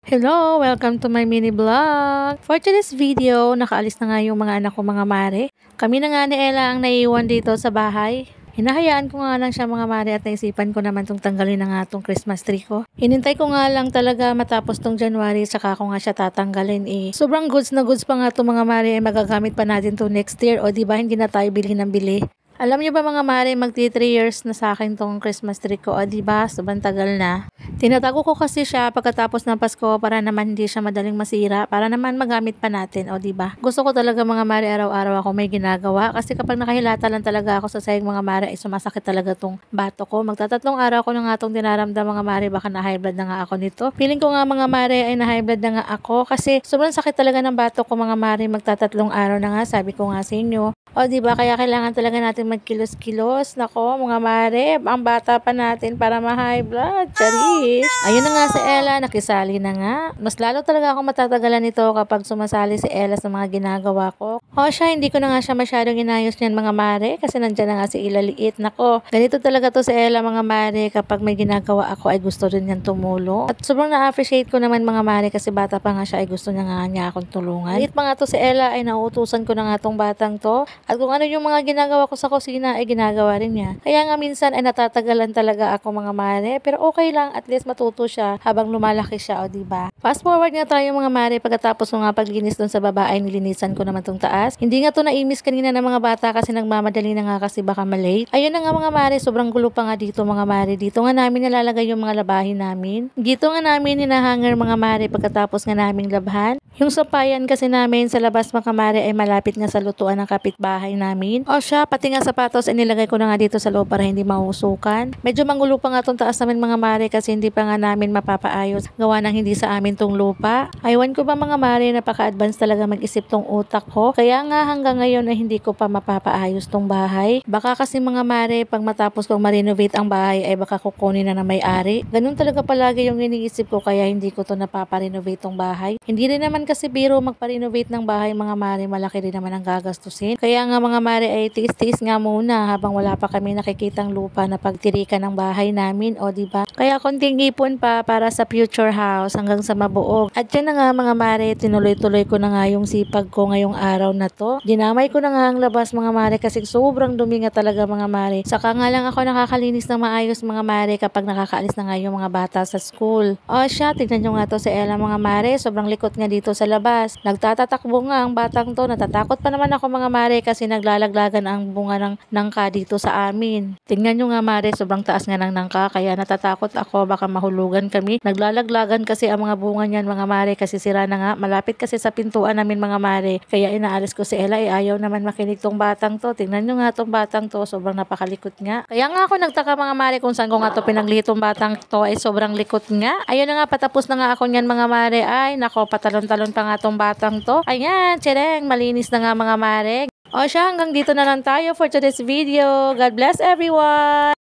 Hello! Welcome to my mini vlog. For today's video, nakaalis na nga yung mga anak ko mga mare. Kami na nga ni Ella ang naiiwan dito sa bahay. Hinahayaan ko nga lang siya mga mare at naisipan ko naman tong tanggalin na nga tong Christmas tree ko. Hinintay ko nga lang talaga matapos tong January saka ko nga siya tatanggalin Sobrang goods na goods pa nga tong mga mare magagamit pa natin to next year o diba hindi na tayo bili ng bili. Alam niyo ba mga mare, magti 3 years na sa akin tong Christmas tree ko. O diba, sobrang tagal na. Tinatago ko kasi siya pagkatapos ng Pasko para naman hindi siya madaling masira. Para naman magamit pa natin. O diba? Gusto ko talaga mga mare araw-araw ako may ginagawa. Kasi kapag nakahilata lang talaga ako sa sahig mga mare, ay sumasakit talaga tong bato ko. Magtatatlong araw ko na nga tong dinaramdam mga mare. Baka na high blood na nga ako nito. Feeling ko nga mga mare ay na high blood na nga ako. Kasi sobrang sakit talaga ng bato ko mga mare. Magtatatlong araw na nga. Sabi ko nga sa inyo. O diba, kaya kailangan talaga natin magkilos-kilos. Nako, mga mare, ang bata pa natin para ma-high blood. Charis! Ayun na nga si Ella, nakisali na nga. Mas lalo talaga ako matatagalan nito kapag sumasali si Ella sa mga ginagawa ko. O siya, hindi ko na nga siya masyadong inayos niyan mga mare kasi nandyan na nga si Ilaliit. Nako, ganito talaga to si Ella mga mare. Kapag may ginagawa ako ay gusto rin niyang tumulong. At sobrang na-appreciate ko naman mga mare kasi bata pa nga siya ay gusto niya akong tulungan. Liit pa nga to si Ella ay nauutusan ko na nga tong batang to. At kung ano yung mga ginagawa ko sa kusina ay ginagawa rin niya. Kaya nga minsan ay natatagalan talaga ako mga mare. Pero okay lang, at least matuto siya habang lumalaki siya, o diba? Fast forward nga tayo mga mare, pagkatapos ng paglinis dun sa baba ay nilinisan ko naman tong taas. Hindi nga to naimis kanina ng mga bata kasi nagmamadali na nga kasi baka malate. Ayun na nga mga mare, sobrang gulo pa nga dito mga mare. Dito nga namin nalalagay yung mga labahin namin. Dito nga namin hinahanger mga mare pagkatapos nga naming labhan. Yung sampayan kasi namin sa labas mga mare ay malapit nga sa lutuan ng kapitbahay namin. O siya, pati nga sapatos ay nilagay ko na nga dito sa loob para hindi mahusukan. Medyo mangulo pa nga tong taas namin mga mare kasi hindi pa nga namin mapapaayos. Gawa ng hindi sa amin tong lupa. Aywan ko ba mga mare, napaka-advance talaga mag-isip tong utak ko. Kaya nga hanggang ngayon ay hindi ko pa mapapaayos tong bahay. Baka kasi mga mare, pag matapos kong ma-renovate ang bahay ay baka kukunin na may-ari. Ganun talaga palagi yung iniisip ko kaya hindi ko to napapa-renovate tong bahay. Hindi rin naman kasi biro magpa-renovate ng bahay mga mare, malaki rin naman ang gagastusin. Kaya nga mga mare ay tiis-tiis nga muna habang wala pa kami nakikitang lupa na pagtirikan ng bahay namin, o diba? Kaya konting ipon pa para sa future house hanggang sa mabuog. At yan na nga mga mare, tinuloy-tuloy ko na nga yung sipag ko ngayong araw na to. Dinamay ko na nga ang labas mga mare kasi sobrang dumi nga talaga mga mare. Saka nga lang ako nakakalinis ng maayos mga mare kapag nakakaalis na nga yung mga bata sa school. O siya, tignan nyo nga to si Ella mga mare, sobrang likot nga dito sa labas. Nagtatatakbo nga ang batang to, natatakot pa naman ako mga mare kasi naglalaglagan ang bunga ng nangka dito sa amin. Tingnan nyo nga mare, sobrang taas nga ng nangka kaya natatakot ako baka mahulugan kami. Naglalaglagan kasi ang mga bunga niyan mga mare kasi sira na nga. Malapit kasi sa pintuan namin mga mare. Kaya inaalis ko si Ella, ayaw naman makinig tong batang to. Tingnan nyo nga tong batang to, sobrang napakalikot nga. Kaya nga ako nagtaka mga mare kung saan ko nga to pinaglitong batang to ay sobrang likot nga. Ayun na nga, patapos na nga ako niyan mga mare. Ay nako, patalon-talon pa nga tong batang to. Ayan, tsereng, malinis na nga mga mare. O siya, hanggang dito na lang tayo for today's video. God bless everyone!